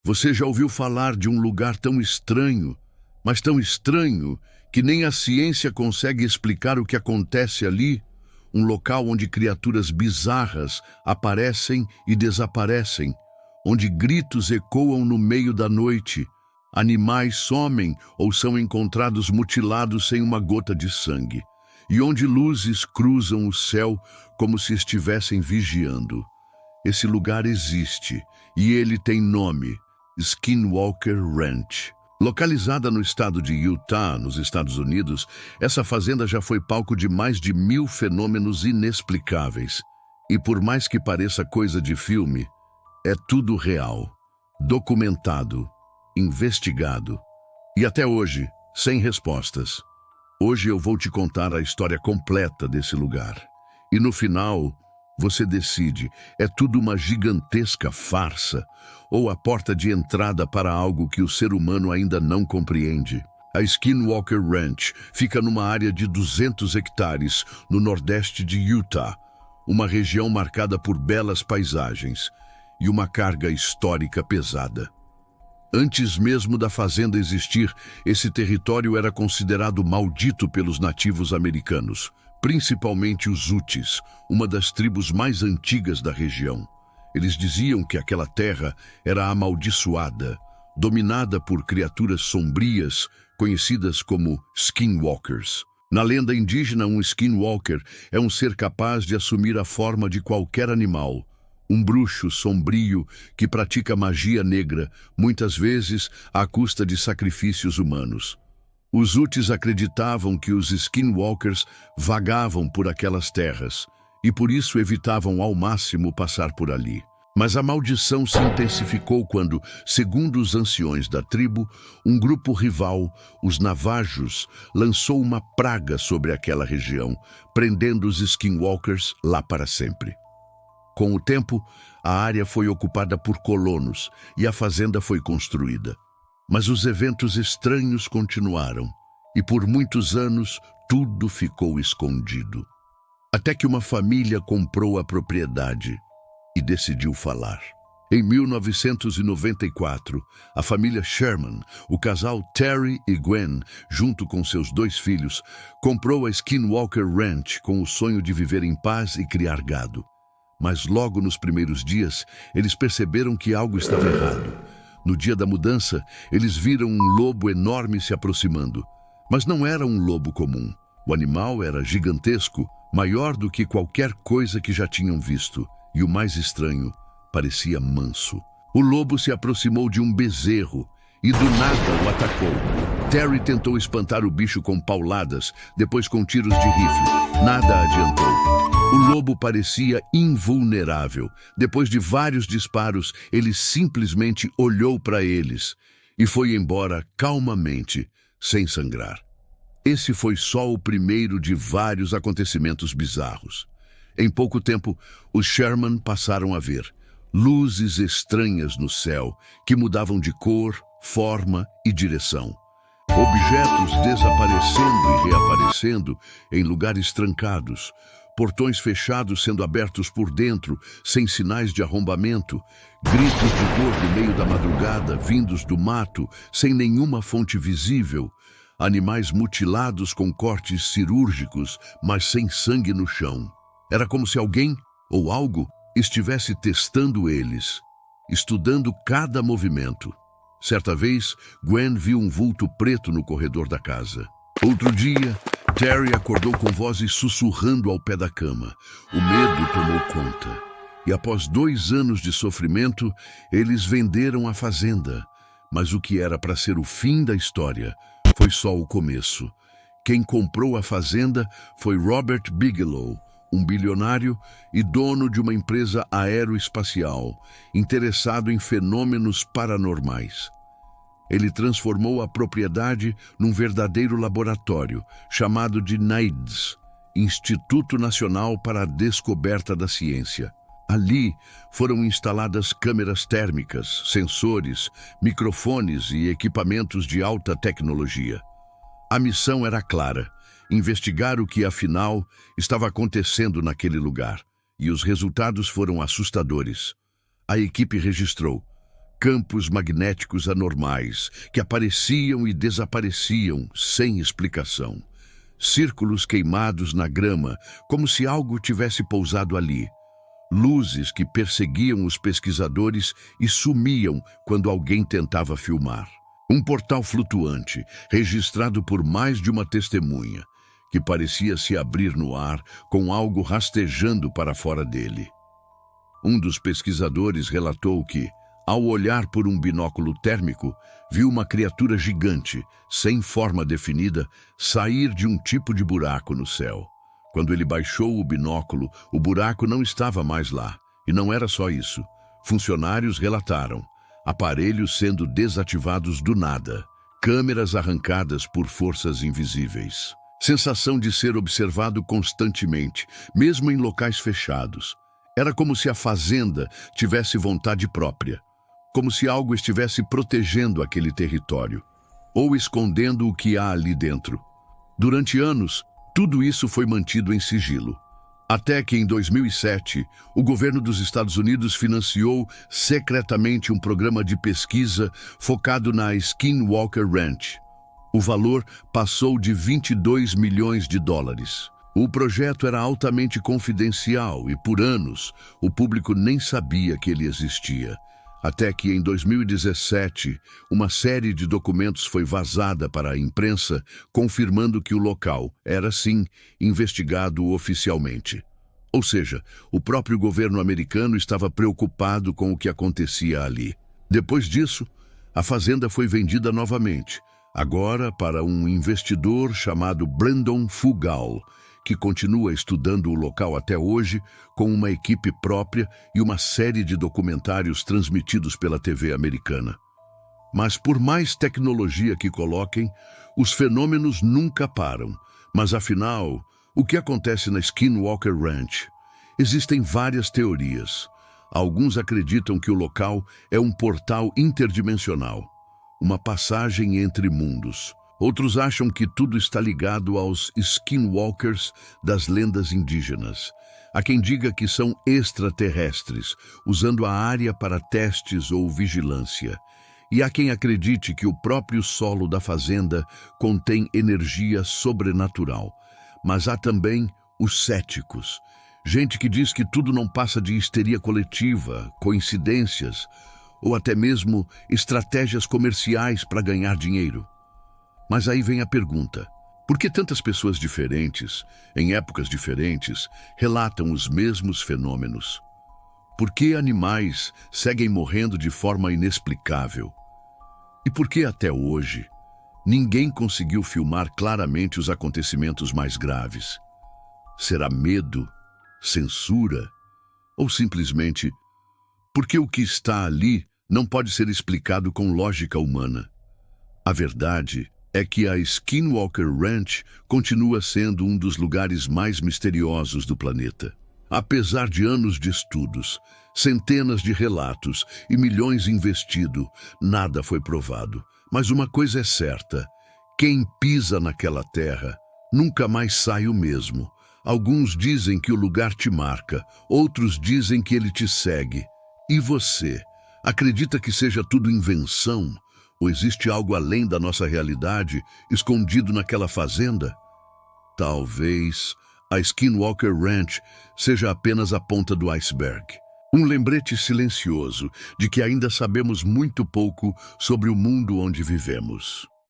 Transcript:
Você já ouviu falar de um lugar tão estranho, mas tão estranho, que nem a ciência consegue explicar o que acontece ali? Um local onde criaturas bizarras aparecem e desaparecem, onde gritos ecoam no meio da noite, animais somem ou são encontrados mutilados sem uma gota de sangue, e onde luzes cruzam o céu como se estivessem vigiando. Esse lugar existe e ele tem nome: Skinwalker Ranch. Localizada no estado de Utah, nos Estados Unidos, essa fazenda já foi palco de mais de 1000 fenômenos inexplicáveis. E por mais que pareça coisa de filme, é tudo real, documentado, investigado e até hoje, sem respostas. Hoje eu vou te contar a história completa desse lugar. E no final, você decide, é tudo uma gigantesca farsa ou a porta de entrada para algo que o ser humano ainda não compreende. A Skinwalker Ranch fica numa área de 200 hectares no nordeste de Utah, uma região marcada por belas paisagens e uma carga histórica pesada. Antes mesmo da fazenda existir, esse território era considerado maldito pelos nativos americanos, principalmente os Utes, uma das tribos mais antigas da região. Eles diziam que aquela terra era amaldiçoada, dominada por criaturas sombrias, conhecidas como Skinwalkers. Na lenda indígena, um Skinwalker é um ser capaz de assumir a forma de qualquer animal, um bruxo sombrio que pratica magia negra, muitas vezes à custa de sacrifícios humanos. Os Utes acreditavam que os Skinwalkers vagavam por aquelas terras e por isso evitavam ao máximo passar por ali. Mas a maldição se intensificou quando, segundo os anciões da tribo, um grupo rival, os Navajos, lançou uma praga sobre aquela região, prendendo os Skinwalkers lá para sempre. Com o tempo, a área foi ocupada por colonos e a fazenda foi construída. Mas os eventos estranhos continuaram, e por muitos anos tudo ficou escondido. Até que uma família comprou a propriedade e decidiu falar. Em 1994, a família Sherman, o casal Terry e Gwen, junto com seus 2 filhos, comprou a Skinwalker Ranch com o sonho de viver em paz e criar gado. Mas logo nos primeiros dias, eles perceberam que algo estava errado. No dia da mudança, eles viram um lobo enorme se aproximando. Mas não era um lobo comum. O animal era gigantesco, maior do que qualquer coisa que já tinham visto. E o mais estranho, parecia manso. O lobo se aproximou de um bezerro e do nada o atacou. Terry tentou espantar o bicho com pauladas, depois com tiros de rifle. Nada adiantou. O lobo parecia invulnerável. Depois de vários disparos, ele simplesmente olhou para eles e foi embora calmamente, sem sangrar. Esse foi só o primeiro de vários acontecimentos bizarros. Em pouco tempo, os Sherman passaram a ver luzes estranhas no céu que mudavam de cor, forma e direção. Objetos desaparecendo e reaparecendo em lugares trancados. Portões fechados sendo abertos por dentro, sem sinais de arrombamento, gritos de dor no meio da madrugada, vindos do mato, sem nenhuma fonte visível, animais mutilados com cortes cirúrgicos, mas sem sangue no chão. Era como se alguém, ou algo, estivesse testando eles, estudando cada movimento. Certa vez, Gwen viu um vulto preto no corredor da casa. Outro dia, Terry acordou com vozes sussurrando ao pé da cama. O medo tomou conta. E após 2 anos de sofrimento, eles venderam a fazenda. Mas o que era para ser o fim da história foi só o começo. Quem comprou a fazenda foi Robert Bigelow, um bilionário e dono de uma empresa aeroespacial, interessado em fenômenos paranormais. Ele transformou a propriedade num verdadeiro laboratório, chamado de NIDS, Instituto Nacional para a Descoberta da Ciência. Ali foram instaladas câmeras térmicas, sensores, microfones e equipamentos de alta tecnologia. A missão era clara: investigar o que, afinal, estava acontecendo naquele lugar, e os resultados foram assustadores. A equipe registrou campos magnéticos anormais que apareciam e desapareciam sem explicação. Círculos queimados na grama, como se algo tivesse pousado ali. Luzes que perseguiam os pesquisadores e sumiam quando alguém tentava filmar. Um portal flutuante, registrado por mais de uma testemunha, que parecia se abrir no ar com algo rastejando para fora dele. Um dos pesquisadores relatou que, ao olhar por um binóculo térmico, viu uma criatura gigante, sem forma definida, sair de um tipo de buraco no céu. Quando ele baixou o binóculo, o buraco não estava mais lá. E não era só isso. Funcionários relataram aparelhos sendo desativados do nada, câmeras arrancadas por forças invisíveis. Sensação de ser observado constantemente, mesmo em locais fechados. Era como se a fazenda tivesse vontade própria, como se algo estivesse protegendo aquele território, ou escondendo o que há ali dentro. Durante anos, tudo isso foi mantido em sigilo. Até que, em 2007, o governo dos Estados Unidos financiou secretamente um programa de pesquisa focado na Skinwalker Ranch. O valor passou de 22 milhões de dólares. O projeto era altamente confidencial e, por anos, o público nem sabia que ele existia. Até que, em 2017, uma série de documentos foi vazada para a imprensa, confirmando que o local era, sim, investigado oficialmente. Ou seja, o próprio governo americano estava preocupado com o que acontecia ali. Depois disso, a fazenda foi vendida novamente, agora para um investidor chamado Brandon Fugal, que continua estudando o local até hoje com uma equipe própria e uma série de documentários transmitidos pela TV americana. Mas por mais tecnologia que coloquem, os fenômenos nunca param. Mas afinal, o que acontece na Skinwalker Ranch? Existem várias teorias. Alguns acreditam que o local é um portal interdimensional, uma passagem entre mundos. Outros acham que tudo está ligado aos skinwalkers das lendas indígenas. Há quem diga que são extraterrestres, usando a área para testes ou vigilância. E há quem acredite que o próprio solo da fazenda contém energia sobrenatural. Mas há também os céticos. Gente que diz que tudo não passa de histeria coletiva, coincidências, ou até mesmo estratégias comerciais para ganhar dinheiro. Mas aí vem a pergunta: por que tantas pessoas diferentes, em épocas diferentes, relatam os mesmos fenômenos? Por que animais seguem morrendo de forma inexplicável? E por que até hoje ninguém conseguiu filmar claramente os acontecimentos mais graves? Será medo, censura ou simplesmente porque o que está ali não pode ser explicado com lógica humana? A verdade é que a Skinwalker Ranch continua sendo um dos lugares mais misteriosos do planeta. Apesar de anos de estudos, centenas de relatos e milhões investidos, nada foi provado. Mas uma coisa é certa: quem pisa naquela terra nunca mais sai o mesmo. Alguns dizem que o lugar te marca, outros dizem que ele te segue. E você, acredita que seja tudo invenção? Ou existe algo além da nossa realidade, escondido naquela fazenda? Talvez a Skinwalker Ranch seja apenas a ponta do iceberg. Um lembrete silencioso de que ainda sabemos muito pouco sobre o mundo onde vivemos.